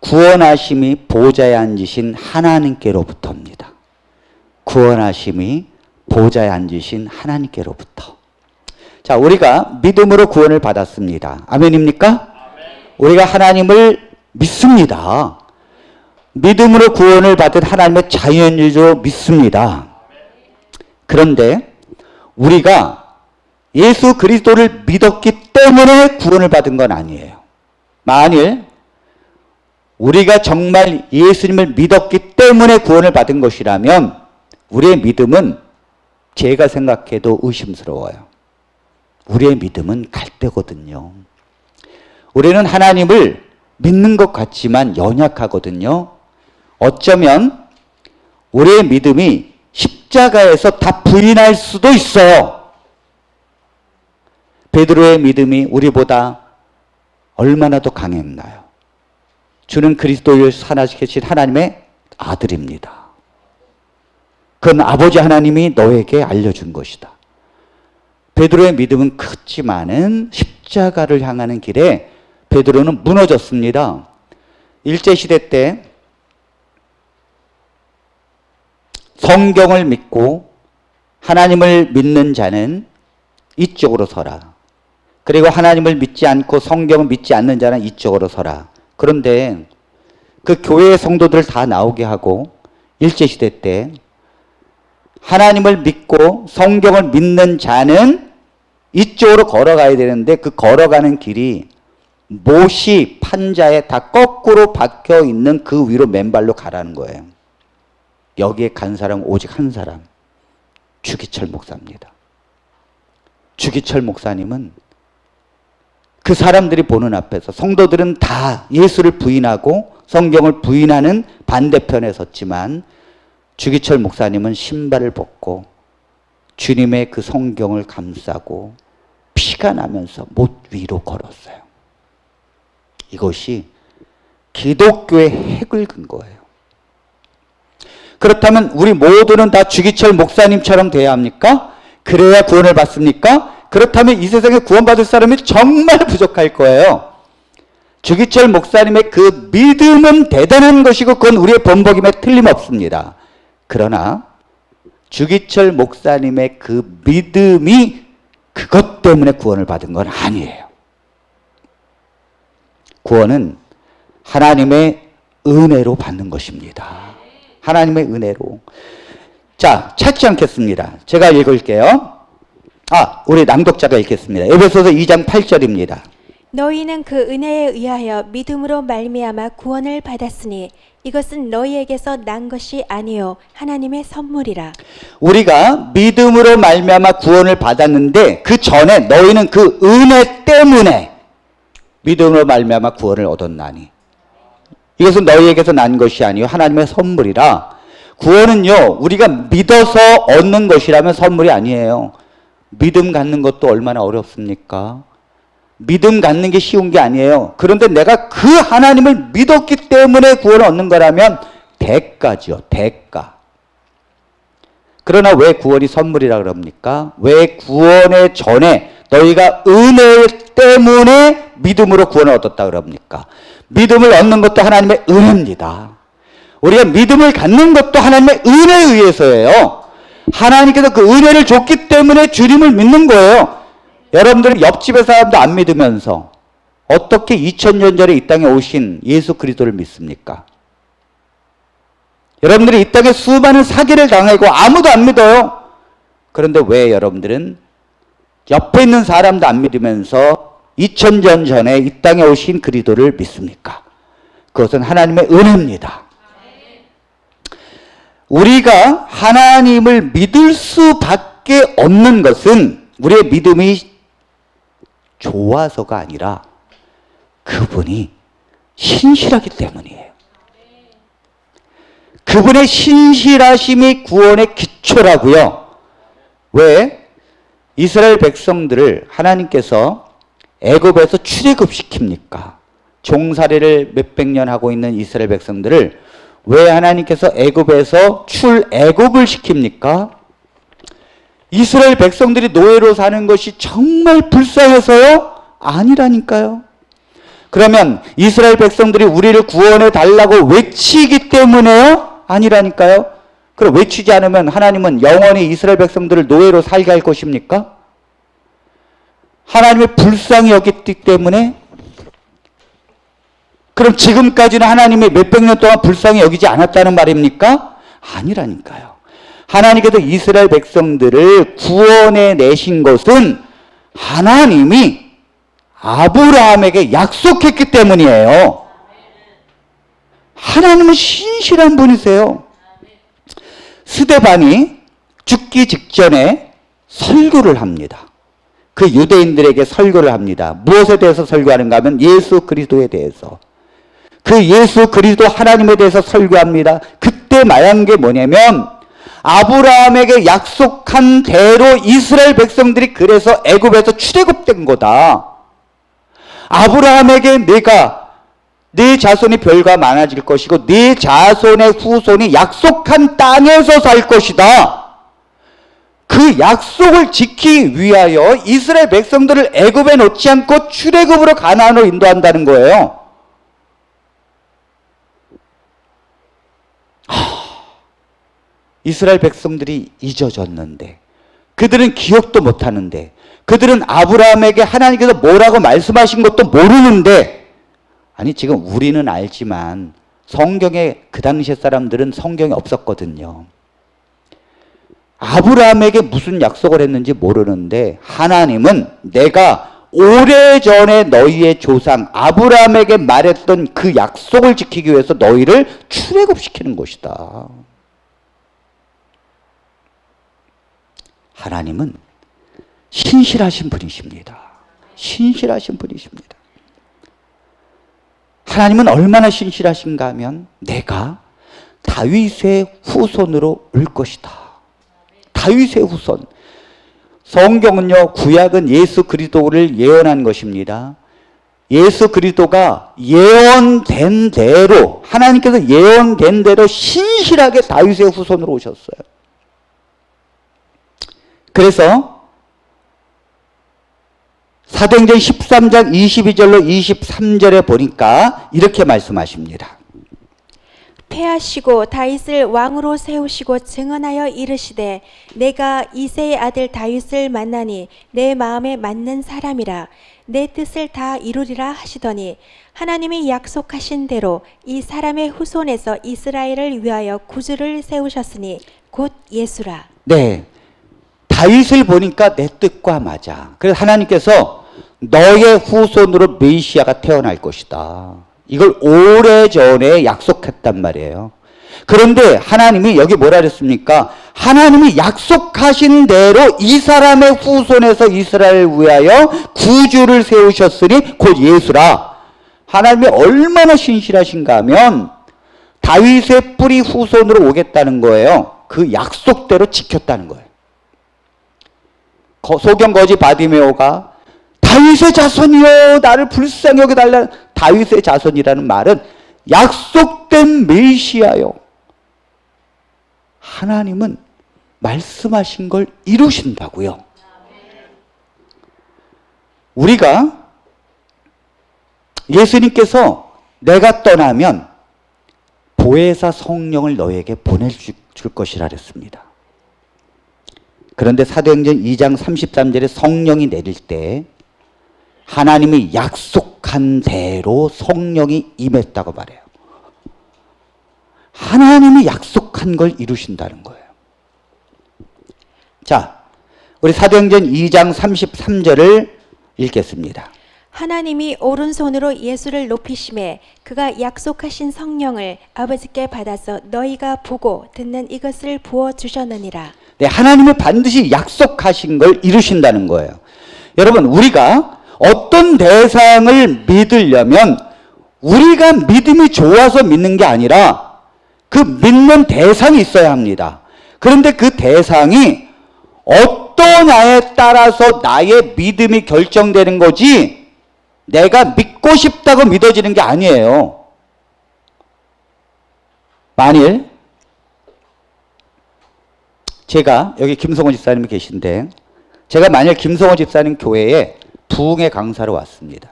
구원하심이 보좌에 앉으신 하나님께로부터입니다. 구원하심이 보좌에 앉으신 하나님께로부터. 자, 우리가 믿음으로 구원을 받았습니다. 아멘입니까? 아멘. 우리가 하나님을 믿습니다. 믿음으로 구원을 받은 하나님의 자연주의로 믿습니다. 그런데 우리가 예수 그리스도를 믿었기 때문에 구원을 받은 건 아니에요. 만일 우리가 정말 예수님을 믿었기 때문에 구원을 받은 것이라면 우리의 믿음은 제가 생각해도 의심스러워요. 우리의 믿음은 갈대거든요. 우리는 하나님을 믿는 것 같지만 연약하거든요. 어쩌면 우리의 믿음이 십자가에서 다 부인할 수도 있어요. 베드로의 믿음이 우리보다 얼마나 더 강했나요? 주는 그리스도를 살아계신 하나님의 아들입니다. 그건 아버지 하나님이 너에게 알려준 것이다. 베드로의 믿음은 컸지만은 십자가를 향하는 길에 베드로는 무너졌습니다. 일제시대 때 성경을 믿고 하나님을 믿는 자는 이쪽으로 서라. 그리고 하나님을 믿지 않고 성경을 믿지 않는 자는 이쪽으로 서라. 그런데 그 교회의 성도들을 다 나오게 하고 일제시대 때 하나님을 믿고 성경을 믿는 자는 이쪽으로 걸어가야 되는데 그 걸어가는 길이 못이 판자에 다 거꾸로 박혀 있는 그 위로 맨발로 가라는 거예요. 여기에 간 사람은 오직 한 사람, 주기철 목사입니다. 주기철 목사님은 그 사람들이 보는 앞에서 성도들은 다 예수를 부인하고 성경을 부인하는 반대편에 섰지만 주기철 목사님은 신발을 벗고 주님의 그 성경을 감싸고 피가 나면서 못 위로 걸었어요. 이것이 기독교의 핵을 근 거예요. 그렇다면 우리 모두는 다 주기철 목사님처럼 돼야 합니까? 그래야 구원을 받습니까? 그렇다면 이 세상에 구원받을 사람이 정말 부족할 거예요. 주기철 목사님의 그 믿음은 대단한 것이고 그건 우리의 본보김에 틀림없습니다. 그러나 주기철 목사님의 그 믿음이 그것 때문에 구원을 받은 건 아니에요. 구원은 하나님의 은혜로 받는 것입니다. 하나님의 은혜로. 자, 찾지 않겠습니다. 제가 읽을게요. 우리 낭독자가 읽겠습니다. 에베소서 2장 8절입니다. 너희는 그 은혜에 의하여 믿음으로 말미암아 구원을 받았으니 이것은 너희에게서 난 것이 아니요 하나님의 선물이라. 우리가 믿음으로 말미암아 구원을 받았는데 그 전에 너희는 그 은혜 때문에 믿음으로 말미암아 구원을 얻었나니 이것은 너희에게서 난 것이 아니요 하나님의 선물이라. 구원은요 우리가 믿어서 얻는 것이라면 선물이 아니에요. 믿음 갖는 것도 얼마나 어렵습니까? 믿음 갖는 게 쉬운 게 아니에요. 그런데 내가 그 하나님을 믿었기 때문에 구원을 얻는 거라면 대가죠. 대가. 그러나 왜 구원이 선물이라 그럽니까? 왜 구원의 전에 너희가 은혜 때문에 믿음으로 구원을 얻었다 그럽니까? 믿음을 얻는 것도 하나님의 은혜입니다. 우리가 믿음을 갖는 것도 하나님의 은혜에 의해서예요. 하나님께서 그 은혜를 줬기 때문에 주님을 믿는 거예요. 여러분들은 옆집의 사람도 안 믿으면서 어떻게 2000년 전에 이 땅에 오신 예수 그리스도를 믿습니까? 여러분들이 이 땅에 수많은 사기를 당하고 아무도 안 믿어요. 그런데 왜 여러분들은 옆에 있는 사람도 안 믿으면서 2000년 전에 이 땅에 오신 그리스도를 믿습니까? 그것은 하나님의 은혜입니다. 우리가 하나님을 믿을 수밖에 없는 것은 우리의 믿음이 좋아서가 아니라 그분이 신실하기 때문이에요. 그분의 신실하심이 구원의 기초라고요. 왜? 이스라엘 백성들을 하나님께서 애굽에서 출애굽시킵니까? 종살이를 몇백 년 하고 있는 이스라엘 백성들을 왜 하나님께서 애굽에서 출애굽을 시킵니까? 이스라엘 백성들이 노예로 사는 것이 정말 불쌍해서요? 아니라니까요. 그러면 이스라엘 백성들이 우리를 구원해 달라고 외치기 때문에요? 아니라니까요. 그럼 외치지 않으면 하나님은 영원히 이스라엘 백성들을 노예로 살게 할 것입니까? 하나님의 불쌍히 여겼기 때문에? 그럼 지금까지는 하나님이 몇백 년 동안 불쌍히 여기지 않았다는 말입니까? 아니라니까요. 하나님께서 이스라엘 백성들을 구원해 내신 것은 하나님이 아브라함에게 약속했기 때문이에요. 하나님은 신실한 분이세요. 스데반이 죽기 직전에 설교를 합니다. 그 유대인들에게 설교를 합니다. 무엇에 대해서 설교하는가 하면 예수 그리스도에 대해서. 그 예수 그리스도 하나님에 대해서 설교합니다. 그때 말한 게 뭐냐면 아브라함에게 약속한 대로 이스라엘 백성들이 그래서 애굽에서 출애굽된 거다. 아브라함에게 내가 네 자손이 별과 많아질 것이고 네 자손의 후손이 약속한 땅에서 살 것이다. 그 약속을 지키기 위하여 이스라엘 백성들을 애굽에 놓지 않고 출애굽으로 가나안으로 인도한다는 거예요. 이스라엘 백성들이 잊어졌는데, 그들은 기억도 못하는데, 그들은 아브라함에게 하나님께서 뭐라고 말씀하신 것도 모르는데, 아니 지금 우리는 알지만 성경에 그 당시의 사람들은 성경이 없었거든요. 아브라함에게 무슨 약속을 했는지 모르는데 하나님은 내가 오래전에 너희의 조상 아브라함에게 말했던 그 약속을 지키기 위해서 너희를 출애굽시키는 것이다. 하나님은 신실하신 분이십니다. 신실하신 분이십니다. 하나님은 얼마나 신실하신가 하면 내가 다윗의 후손으로 올 것이다. 다윗의 후손. 성경은요, 구약은 예수 그리스도를 예언한 것입니다. 예수 그리스도가 예언된 대로, 하나님께서 예언된 대로 신실하게 다윗의 후손으로 오셨어요. 그래서 사도행전 13장 22절로 23절에 보니까 이렇게 말씀하십니다. 패하시고 다윗을 왕으로 세우시고 증언하여 이르시되 내가 이새의 아들 다윗을 만나니 내 마음에 맞는 사람이라 내 뜻을 다 이루리라 하시더니 하나님이 약속하신 대로 이 사람의 후손에서 이스라엘을 위하여 구주를 세우셨으니 곧 예수라. 네, 다윗을 보니까 내 뜻과 맞아. 그래서 하나님께서 너의 후손으로 메시아가 태어날 것이다. 이걸 오래전에 약속했단 말이에요. 그런데 하나님이 여기 뭐라 그랬습니까? 하나님이 약속하신 대로 이 사람의 후손에서 이스라엘을 위하여 구주를 세우셨으니 곧 예수라. 하나님이 얼마나 신실하신가 하면 다윗의 뿌리 후손으로 오겠다는 거예요. 그 약속대로 지켰다는 거예요. 소경 거지 바디메오가 다윗의 자손이여 나를 불쌍히 여겨달라는 다윗의 자손이라는 말은 약속된 메시아요. 하나님은 말씀하신 걸 이루신다고요. 우리가 예수님께서 내가 떠나면 보혜사 성령을 너에게 보내줄 것이라 그랬습니다. 그런데 사도행전 2장 33절에 성령이 내릴 때 하나님이 약속한 대로 성령이 임했다고 말해요. 하나님이 약속한 걸 이루신다는 거예요. 자, 우리 사도행전 2장 33절을 읽겠습니다. 하나님이 오른손으로 예수를 높이심에 그가 약속하신 성령을 아버지께 받아서 너희가 보고 듣는 이것을 부어 주셨느니라. 네, 하나님이 반드시 약속하신 걸 이루신다는 거예요. 여러분, 우리가 어떤 대상을 믿으려면 우리가 믿음이 좋아서 믿는 게 아니라 그 믿는 대상이 있어야 합니다. 그런데 그 대상이 어떠냐에 따라서 나의 믿음이 결정되는 거지 내가 믿고 싶다고 믿어지는 게 아니에요. 만일 제가 여기 김성호 집사님이 계신데 제가 만약 김성호 집사님 교회에 부흥의 강사로 왔습니다.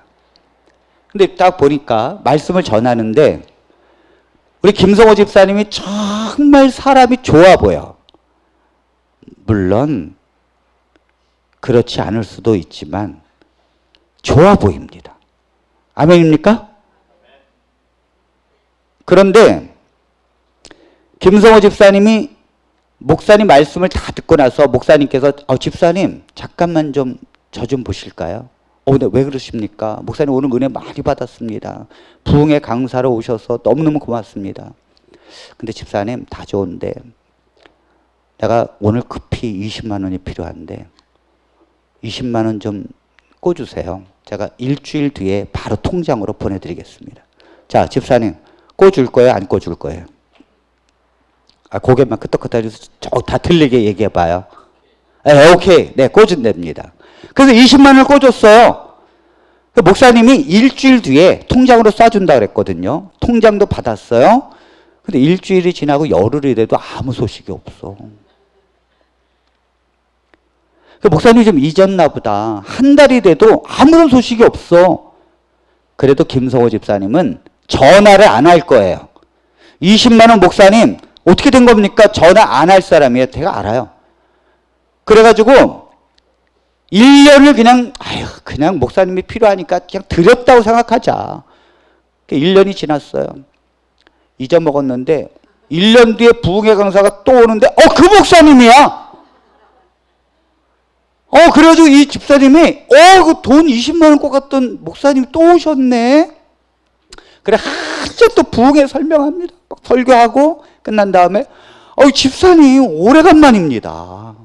근데 딱 보니까 말씀을 전하는데 우리 김성호 집사님이 정말 사람이 좋아 보여. 물론 그렇지 않을 수도 있지만 좋아 보입니다. 아멘입니까? 그런데 김성호 집사님이 목사님 말씀을 다 듣고 나서 목사님께서 집사님 잠깐만 좀 저 좀 보실까요? 근데 왜 그러십니까? 목사님 오늘 은혜 많이 받았습니다. 부흥의 강사로 오셔서 너무너무 고맙습니다. 근데 집사님 다 좋은데 내가 오늘 급히 20만 원이 필요한데 20만 원 좀 꿔주세요. 제가 일주일 뒤에 바로 통장으로 보내드리겠습니다. 자, 집사님 꿔줄 거예요? 안 꿔줄 거예요? 고개만 끄덕끄덕해서 다 틀리게 얘기해봐요. 오케이. 네, 꿔준답니다. 그래서 20만 원을 꿔줬어요. 목사님이 일주일 뒤에 통장으로 쏴준다 그랬거든요. 통장도 받았어요. 근데 일주일이 지나고 열흘이 돼도 아무 소식이 없어. 목사님이 좀 잊었나 보다. 한 달이 돼도 아무런 소식이 없어. 그래도 김성호 집사님은 전화를 안 할 거예요. 20만 원 목사님 어떻게 된 겁니까? 전화 안 할 사람이에요. 제가 알아요. 그래가지고 1년을 그냥 목사님이 필요하니까 그냥 드렸다고 생각하자. 1년이 지났어요. 잊어먹었는데 1년 뒤에 부흥의 강사가 또 오는데 그 목사님이야. 그래가지고 이 집사님이 그 돈 20만 원 꿔갔던 목사님이 또 오셨네. 그래 한참 또 부흥회 설명합니다. 막 설교하고 끝난 다음에 집사님 오래간만입니다.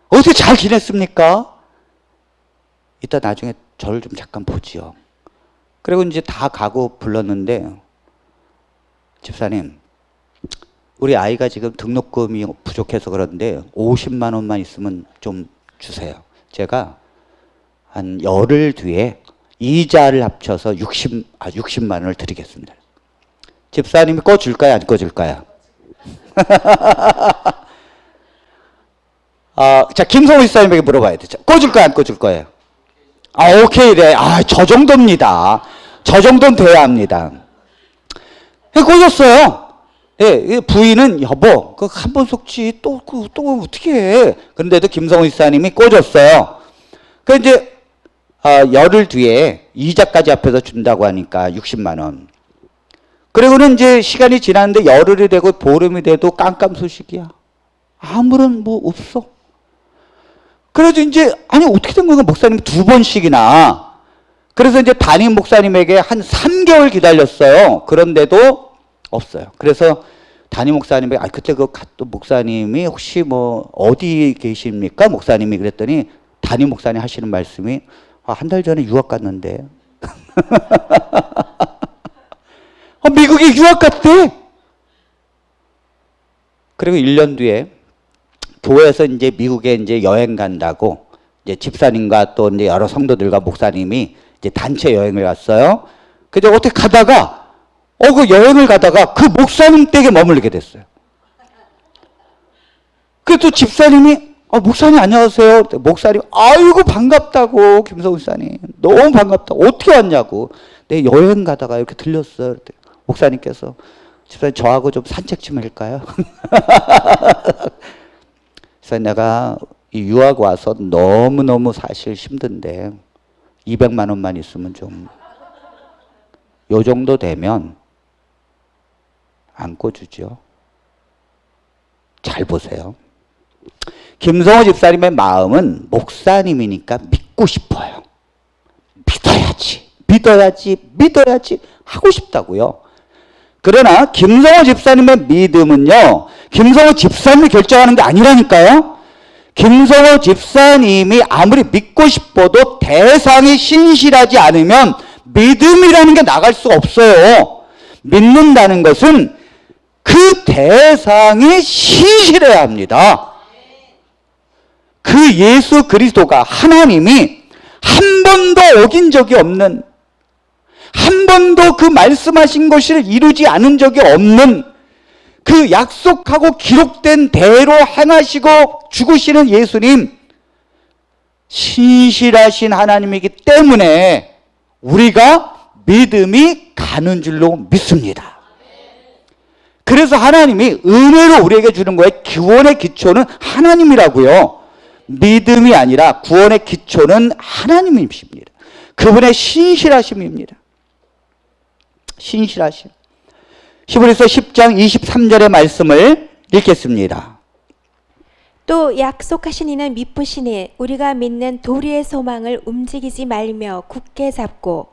어떻게 잘 지냈습니까? 이따 나중에 저를 좀 잠깐 보지요. 그리고 이제 다 가고 불렀는데 집사님 우리 아이가 지금 등록금이 부족해서 그런데 50만 원만 있으면 좀 주세요. 제가 한 열흘 뒤에 이자를 합쳐서 60만 원을 드리겠습니다. 집사님이 꺼줄까요? 안 꺼줄까요? 자, 김성호 집사님에게 물어봐야 되죠. 꺼줄까요? 안 꺼줄 거예요? 오케이. 네. 저 정도입니다. 저 정도는 돼야 합니다. 꺼줬어요. 네, 부인은 여보, 한 번 속지 또 어떻게 해? 그런데도 김성호 집사님이 꺼줬어요. 이제 열흘 뒤에 이자까지 합해서 준다고 하니까 60만 원. 그리고는 이제 시간이 지났는데 열흘이 되고 보름이 돼도 깜깜 소식이야. 아무런 없어. 그래서 이제 어떻게 된 거야? 목사님이 2번씩이나. 그래서 이제 담임 목사님에게 한 3개월 기다렸어요. 그런데도 없어요. 그래서 담임 목사님에게 그때 목사님이 혹시 어디 계십니까? 목사님이 그랬더니 담임 목사님 하시는 말씀이 한 달 전에 유학 갔는데 미국에 유학 갔대. 그리고 1년 뒤에 교회에서 이제 미국에 이제 여행 간다고 이제 집사님과 또 이제 여러 성도들과 목사님이 이제 단체 여행을 갔어요. 그래서 어떻게 가다가 그 여행을 가다가 그 목사님 댁에 머물게 됐어요. 그래서 집사님이 목사님 안녕하세요. 목사님 아이고 반갑다고 김성우 집사님 너무 반갑다고 어떻게 왔냐고. 내 여행 가다가 이렇게 들렸어요. 목사님께서 집사님 저하고 좀 산책 좀 할까요? 그래서 내가 이 유학 와서 너무너무 사실 힘든데 200만 원만 있으면 좀 요 정도 되면 안 꿔주죠. 잘 보세요. 김성호 집사님의 마음은 목사님이니까 믿고 싶어요. 믿어야지 하고 싶다고요. 그러나 김성호 집사님의 믿음은요, 김성호 집사님이 결정하는 게 아니라니까요. 김성호 집사님이 아무리 믿고 싶어도 대상이 신실하지 않으면 믿음이라는 게 나갈 수가 없어요. 믿는다는 것은 그 대상이 신실해야 합니다. 그 예수 그리스도가 하나님이 한 번도 어긴 적이 없는, 한 번도 그 말씀하신 것을 이루지 않은 적이 없는 그 약속하고 기록된 대로 행하시고 죽으시는 예수님, 신실하신 하나님이기 때문에 우리가 믿음이 가는 줄로 믿습니다. 그래서 하나님이 은혜로 우리에게 주는 거예요. 구원의 기초는 하나님이라고요. 믿음이 아니라 구원의 기초는 하나님이십니다. 그분의 신실하심입니다. 신실하심. 히브리서 10장 23절의 말씀을 읽겠습니다. 또 약속하신 이는 미쁘시니 우리가 믿는 도리의 소망을 움직이지 말며 굳게 잡고.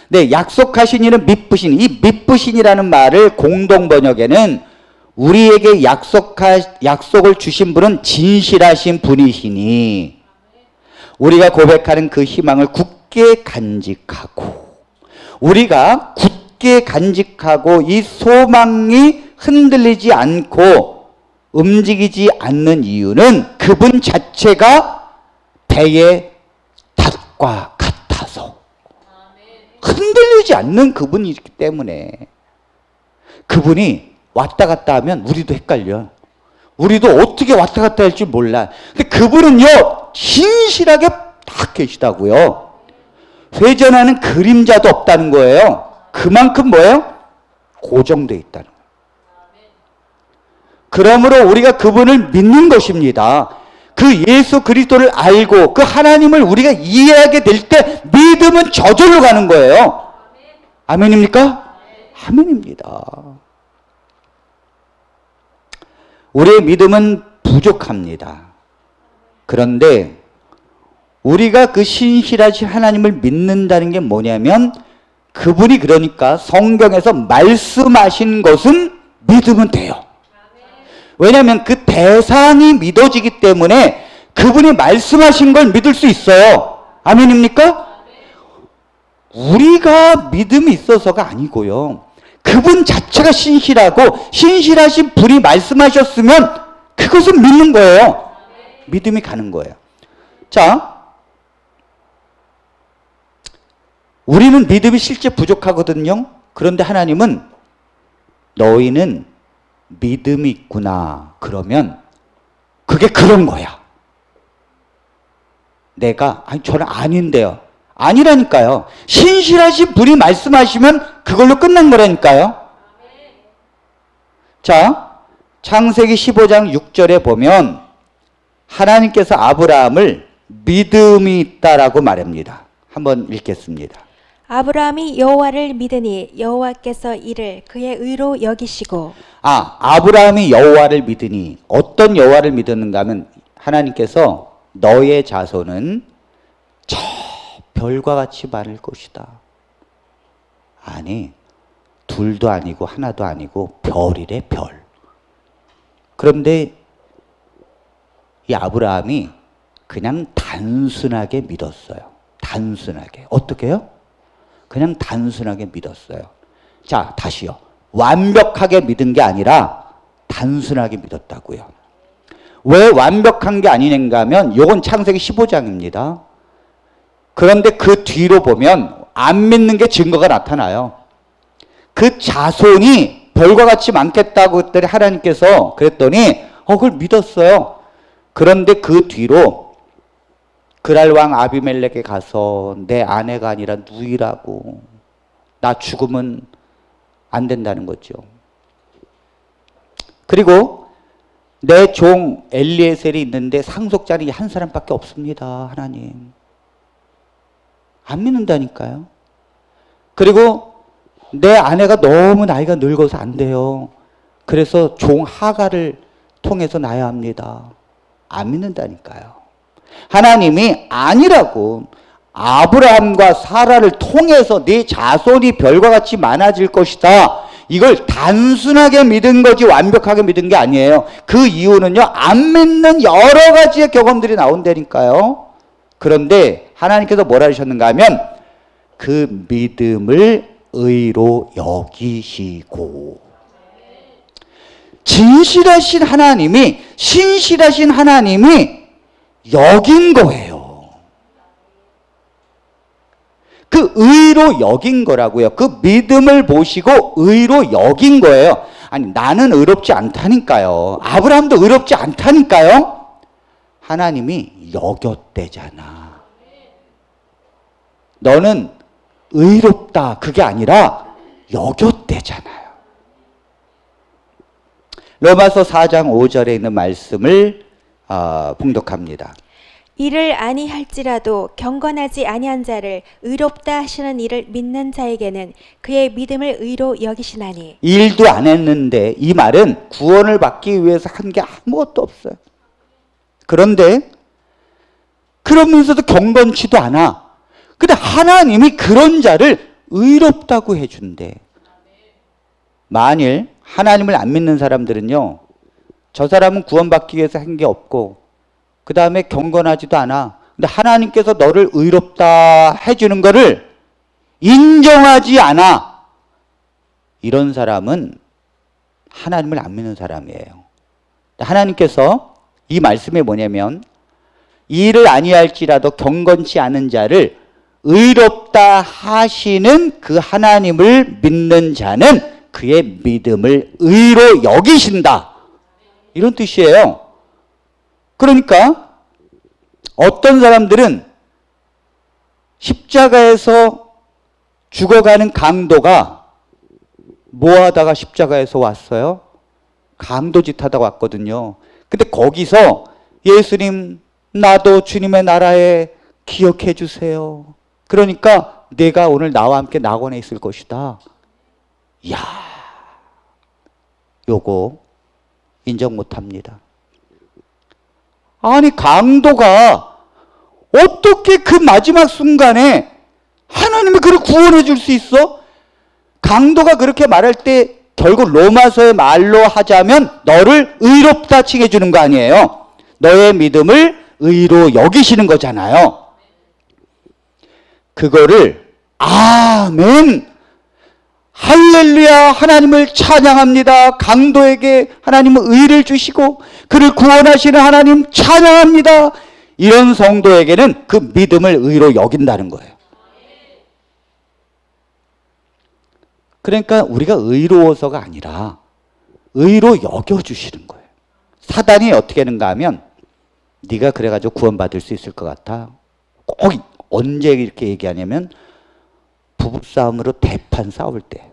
네, 약속하신 이는 미쁘신. 이 미쁘신이라는 말을 공동 번역에는 우리에게 약속을 주신 분은 진실하신 분이시니 우리가 고백하는 그 희망을 굳게 간직하고, 우리가 굳게 간직하고 이 소망이 흔들리지 않고 움직이지 않는 이유는 그분 자체가 배의 닷과 같아서 흔들리지 않는 그분이기 때문에. 그분이 왔다 갔다 하면 우리도 헷갈려. 우리도 어떻게 왔다 갔다 할지 몰라. 근데 그분은요, 신실하게 딱 계시다고요. 회전하는 그림자도 없다는 거예요. 그만큼 뭐예요? 고정되어 있다는 거예요. 그러므로 우리가 그분을 믿는 것입니다. 그 예수 그리스도를 알고 그 하나님을 우리가 이해하게 될 때 믿음은 저절로 가는 거예요. 아멘입니까? 아멘입니다. 우리의 믿음은 부족합니다. 그런데 우리가 그 신실하신 하나님을 믿는다는 게 뭐냐면, 그분이 그러니까 성경에서 말씀하신 것은 믿으면 돼요. 왜냐하면 그 대상이 믿어지기 때문에 그분이 말씀하신 걸 믿을 수 있어요. 아멘입니까? 우리가 믿음이 있어서가 아니고요. 그분 자체가 신실하고 신실하신 분이 말씀하셨으면 그것은 믿는 거예요. 믿음이 가는 거예요. 자, 우리는 믿음이 실제 부족하거든요. 그런데 하나님은 너희는 믿음이 있구나. 그러면 그게 그런 거야. 저는 아닌데요. 아니라니까요. 신실하신 분이 말씀하시면 그걸로 끝난 거라니까요. 자, 창세기 15장 6절에 보면 하나님께서 아브라함을 믿음이 있다라고 말합니다. 한번 읽겠습니다. 아브라함이 여호와를 믿으니 여호와께서 이를 그의 의로 여기시고. 아브라함이 여호와를 믿으니 어떤 여호와를 믿었는가 하면 하나님께서 너의 자손은 저 별과 같이 많을 것이다. 아니, 둘도 아니고 하나도 아니고 별이래, 별. 그런데 이 아브라함이 그냥 단순하게 믿었어요. 단순하게. 어떻게 해요? 그냥 단순하게 믿었어요. 자, 다시요. 완벽하게 믿은 게 아니라 단순하게 믿었다고요. 왜 완벽한 게 아니는가 하면 이건 창세기 15장입니다. 그런데 그 뒤로 보면 안 믿는 게 증거가 나타나요. 그 자손이 별과 같이 많겠다고 했더니 하나님께서 그랬더니 그걸 믿었어요. 그런데 그 뒤로 그랄 왕 아비멜렉에 가서 내 아내가 아니라 누이라고, 나 죽으면 안 된다는 거죠. 그리고 내 종 엘리에셀이 있는데 상속자는 한 사람밖에 없습니다. 하나님. 안 믿는다니까요. 그리고 내 아내가 너무 나이가 늙어서 안 돼요. 그래서 종 하가를 통해서 낳아야 합니다. 안 믿는다니까요. 하나님이 아니라고, 아브라함과 사라를 통해서 네 자손이 별과 같이 많아질 것이다. 이걸 단순하게 믿은 거지 완벽하게 믿은 게 아니에요. 그 이유는요, 안 믿는 여러 가지의 경험들이 나온다니까요. 그런데 하나님께서 뭐라 하셨는가 하면 그 믿음을 의로 여기시고, 진실하신 하나님이, 신실하신 하나님이 여긴 거예요. 그 의로 여긴 거라고요. 그 믿음을 보시고 의로 여긴 거예요. 아니, 나는 의롭지 않다니까요. 아브라함도 의롭지 않다니까요. 하나님이 여겼대잖아. 너는 의롭다 그게 아니라 여겼대잖아요. 로마서 4장 5절에 있는 말씀을 봉독합니다. 이를 아니할지라도 경건하지 아니한 자를 의롭다 하시는 이를 믿는 자에게는 그의 믿음을 의로 여기시나니. 일도 안 했는데 이 말은 구원을 받기 위해서 한 게 아무것도 없어요. 그런데 그러면서도 경건치도 않아. 근데 하나님이 그런 자를 의롭다고 해준대. 만일 하나님을 안 믿는 사람들은요, 저 사람은 구원받기 위해서 한 게 없고 그 다음에 경건하지도 않아. 근데 하나님께서 너를 의롭다 해주는 거를 인정하지 않아. 이런 사람은 하나님을 안 믿는 사람이에요. 하나님께서 이 말씀이 뭐냐면 이를 아니할지라도 경건치 않은 자를 의롭다 하시는 그 하나님을 믿는 자는 그의 믿음을 의로 여기신다. 이런 뜻이에요. 그러니까 어떤 사람들은 십자가에서 죽어가는 강도가 뭐 하다가 십자가에서 왔어요? 강도짓 하다가 왔거든요. 근데 거기서 예수님 나도 주님의 나라에 기억해 주세요. 그러니까 내가 오늘 나와 함께 낙원에 있을 것이다. 이야, 요거 인정 못합니다. 아니 강도가 어떻게 그 마지막 순간에 하나님이 그를 구원해 줄 수 있어? 강도가 그렇게 말할 때 결국 로마서의 말로 하자면 너를 의롭다 칭해 주는 거 아니에요. 너의 믿음을 의로 여기시는 거잖아요. 그거를 아멘 할렐루야 하나님을 찬양합니다. 강도에게 하나님은 의를 주시고 그를 구원하시는 하나님 찬양합니다. 이런 성도에게는 그 믿음을 의로 여긴다는 거예요. 그러니까 우리가 의로워서가 아니라 의로 여겨주시는 거예요. 사단이 어떻게 하는가 하면 네가 그래가지고 구원받을 수 있을 것 같아. 꼭 언제 이렇게 얘기하냐면 부부싸움으로 대판 싸울 때.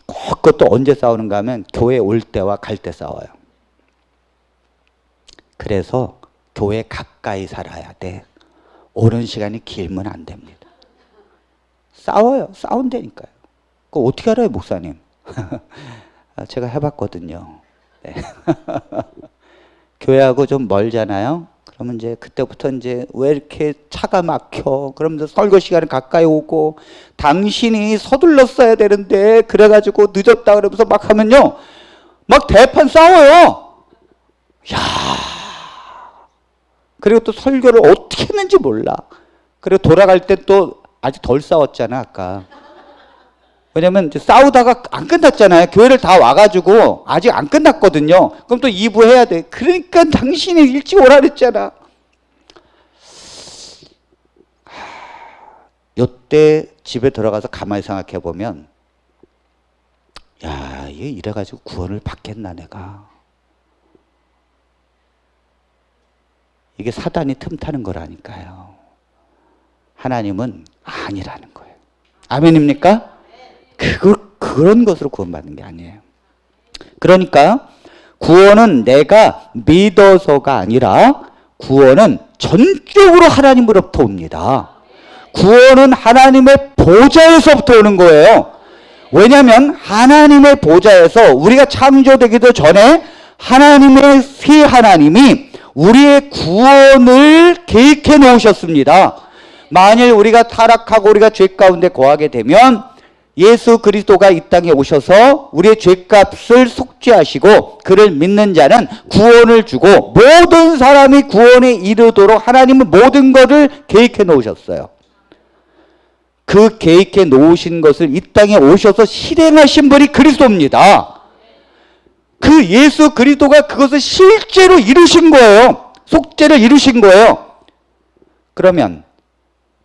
꼭 그것도 언제 싸우는가 하면 교회 올 때와 갈 때 싸워요. 그래서 교회 가까이 살아야 돼. 오는 시간이 길면 안 됩니다. 싸워요. 싸운다니까요. 그거 어떻게 알아요, 목사님? 제가 해봤거든요. 네. 교회하고 좀 멀잖아요. 그러면 이제 그때부터 이제 왜 이렇게 차가 막혀? 그러면서 설교 시간에 가까이 오고 당신이 서둘렀어야 되는데 그래가지고 늦었다 그러면서 막 하면요, 막 대판 싸워요. 야, 그리고 또 설교를 어떻게 했는지 몰라. 그리고 돌아갈 때 또 아직 덜 싸웠잖아 아까. 왜냐면 이제 싸우다가 안 끝났잖아요. 교회를 다 와가지고 아직 안 끝났거든요. 그럼 또 2부 해야 돼. 그러니까 당신이 일찍 오라 그랬잖아. 요때 집에 들어가서 가만히 생각해 보면 야, 얘 이래가지고 구원을 받겠나 내가. 이게 사단이 틈타는 거라니까요. 하나님은 아니라는 거예요. 아멘입니까? 그런 것으로 구원받는 게 아니에요. 그러니까 구원은 내가 믿어서가 아니라 구원은 전적으로 하나님으로부터 옵니다. 구원은 하나님의 보좌에서부터 오는 거예요. 왜냐하면 하나님의 보좌에서 우리가 창조되기도 전에 하나님의 새 하나님이 우리의 구원을 계획해 놓으셨습니다. 만일 우리가 타락하고 우리가 죄 가운데 거하게 되면 예수 그리스도가 이 땅에 오셔서 우리의 죄값을 속죄하시고 그를 믿는 자는 구원을 주고 모든 사람이 구원에 이르도록 하나님은 모든 것을 계획해 놓으셨어요. 그 계획해 놓으신 것을 이 땅에 오셔서 실행하신 분이 그리스도입니다. 그 예수 그리스도가 그것을 실제로 이루신 거예요. 속죄를 이루신 거예요. 그러면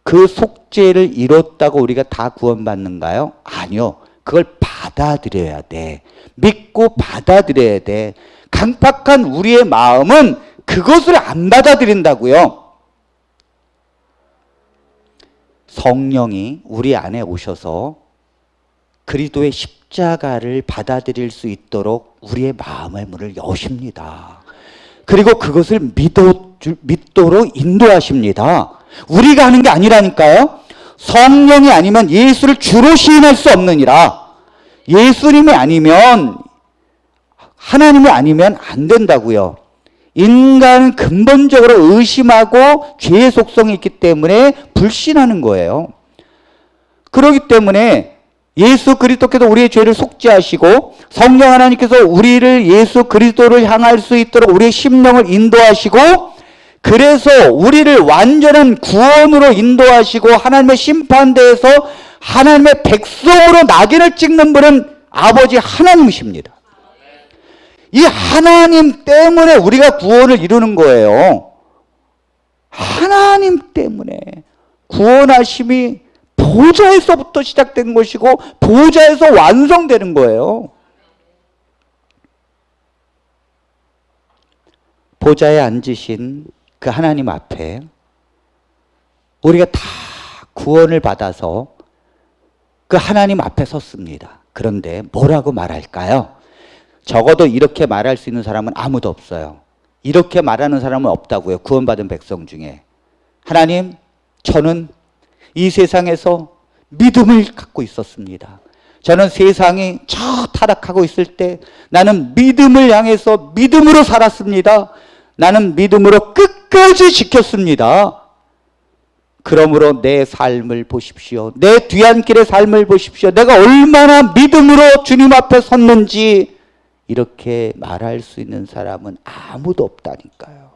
그 속죄를 이뤘다고 우리가 다 구원받는가요? 아니요. 그걸 받아들여야 돼. 믿고 받아들여야 돼. 강팍한 우리의 마음은 그것을 안 받아들인다고요. 성령이 우리 안에 오셔서 그리스도의 십자가를 받아들일 수 있도록 우리의 마음의 문을 여십니다. 그리고 그것을 믿도록 인도하십니다. 우리가 하는 게 아니라니까요. 성령이 아니면 예수를 주로 시인할 수 없느니라. 예수님이 아니면, 하나님이 아니면 안 된다고요. 인간은 근본적으로 의심하고 죄의 속성이 있기 때문에 불신하는 거예요. 그렇기 때문에 예수 그리스도께서 우리의 죄를 속죄하시고 성령 하나님께서 우리를 예수 그리스도를 향할 수 있도록 우리의 심령을 인도하시고, 그래서 우리를 완전한 구원으로 인도하시고 하나님의 심판대에서 하나님의 백성으로 낙인을 찍는 분은 아버지 하나님이십니다. 이 하나님 때문에 우리가 구원을 이루는 거예요. 하나님 때문에 구원하심이 보좌에서부터 시작된 것이고 보좌에서 완성되는 거예요. 보좌에 앉으신 그 하나님 앞에 우리가 다 구원을 받아서 그 하나님 앞에 섰습니다. 그런데 뭐라고 말할까요? 적어도 이렇게 말할 수 있는 사람은 아무도 없어요. 이렇게 말하는 사람은 없다고요. 구원받은 백성 중에. 하나님, 저는 이 세상에서 믿음을 갖고 있었습니다. 저는 세상이 저 타락하고 있을 때 나는 믿음을 향해서 믿음으로 살았습니다. 나는 믿음으로 끝까지 지켰습니다. 그러므로 내 삶을 보십시오. 내 뒤안길의 삶을 보십시오. 내가 얼마나 믿음으로 주님 앞에 섰는지, 이렇게 말할 수 있는 사람은 아무도 없다니까요.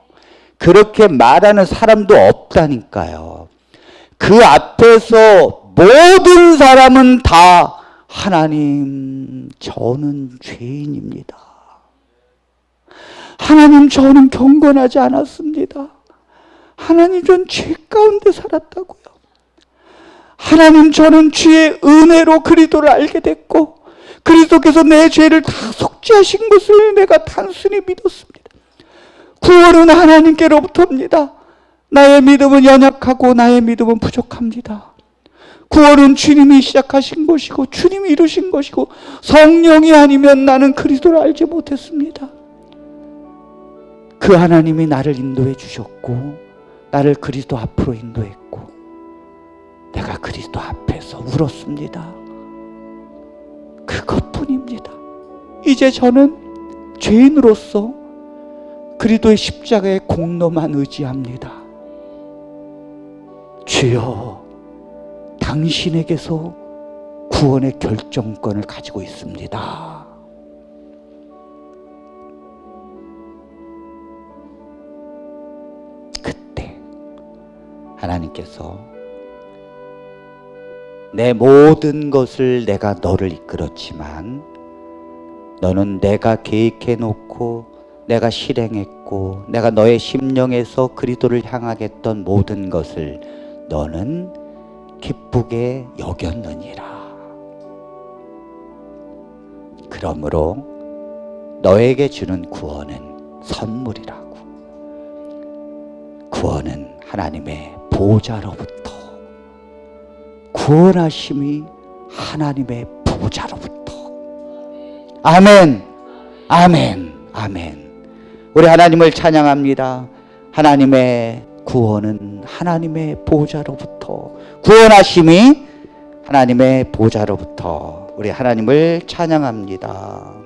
그렇게 말하는 사람도 없다니까요. 그 앞에서 모든 사람은 다 하나님, 저는 죄인입니다. 하나님, 저는 경건하지 않았습니다. 하나님, 전 죄 가운데 살았다고요. 하나님, 저는 주의 은혜로 그리스도를 알게 됐고 그리스도께서 내 죄를 다 속죄하신 것을 내가 단순히 믿었습니다. 구원은 하나님께로부터입니다. 나의 믿음은 연약하고 나의 믿음은 부족합니다. 구원은 주님이 시작하신 것이고 주님이 이루신 것이고 성령이 아니면 나는 그리스도를 알지 못했습니다. 그 하나님이 나를 인도해 주셨고 나를 그리스도 앞으로 인도했고 내가 그리스도 앞에서 울었습니다. 그것뿐입니다. 이제 저는 죄인으로서 그리스도의 십자가의 공로만 의지합니다. 주여, 당신에게서 구원의 결정권을 가지고 있습니다. 그때 하나님께서 내 모든 것을 내가 너를 이끌었지만 너는 내가 계획해 놓고 내가 실행했고 내가 너의 심령에서 그리스도를 향하게 했던 모든 것을 너는 기쁘게 여겼느니라. 그러므로 너에게 주는 구원은 선물이라고. 구원은 하나님의 보좌로부터, 구원하심이 하나님의 보좌로부터. 아멘, 아멘, 아멘. 우리 하나님을 찬양합니다. 하나님의 구원은 하나님의 보좌로부터, 구원하심이 하나님의 보좌로부터. 우리 하나님을 찬양합니다.